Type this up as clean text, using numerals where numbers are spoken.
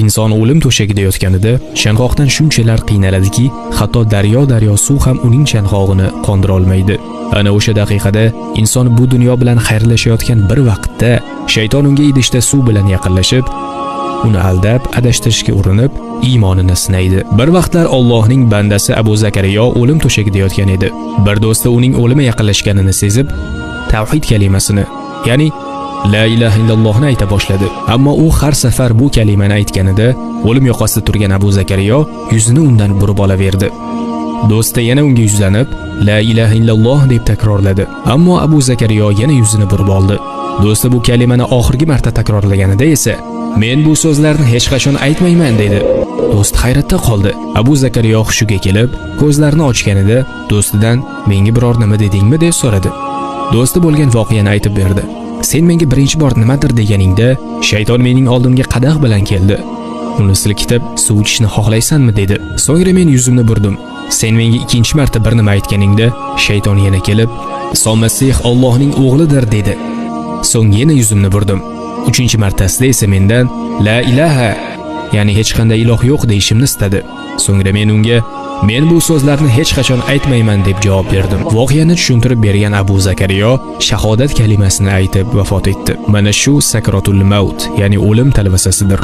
Inson o'lim to'shagida yotganida chanqoqdan shunchalar qiynaladiki, hatto daryo suv ham uning chanqog'ini qondira olmaydi. Ana o'sha daqiqada inson bu dunyo bilan xayrlashayotgan bir vaqtda shayton unga idishda suv bilan yaqinlashib, uni aldab, adashtirishga urinib, iymonini sinaydi. Bir vaqtlar Allohning bandasi Abu Zakariyo o'lim to'shagida yotgan edi. Bir do'sti uning o'limi yaqinlashganini sezib, tavhid kalimasini, ya'ni La ilaha illallohni ayta boshladi. Ammo u har safar bu kalimani aytganida o'lim yoqasida turgan Abu Zakariyo yuzini undan burib olaverdi. Do'sti yana unga yuzlanib, La ilaha illalloh deb takrorladi. Ammo Abu Zakariyo yana yuzini burib oldi. Do'sti bu kalimani oxirgi marta takrorlaganida esa, "Men bu so'zlarni hech qachon aytmayman" dedi. Do'st hayratda qoldi. Abu Zakariyo hushiga kelib, ko'zlarini ochganida do'stidan "Menga biror nima dedingmi?" deb so'radi. Do'sti bo'lgan voqeani aytib berdi. "Sen menga birinchi bor nimadir deganingda, shayton mening oldimga qadah bilan keldi. Uni silkitib, suv ichishni xohlaysanmi?" dedi. So'ngra men yuzimni burdim. "Sen menga ikkinchi marta bir nima aytganingda, shayton yana kelib, "Iso Masih Allohning o'g'lidir" dedi. So'ng yana yuzimni burdim. Uchinchi martasida esa mendan "La ilaha", ya'ni hech qanday iloh yo'q deyishimni istadi. So'ngra men unga "Men bu so'zlarni hech qachon aytmayman" deb javob berdim. Voqeani tushuntirib bergan Abu Zakariyo shahodat kalimasini aytib vafot etdi. Mana shu sakratul maut, ya'ni o'lim talvasasidir.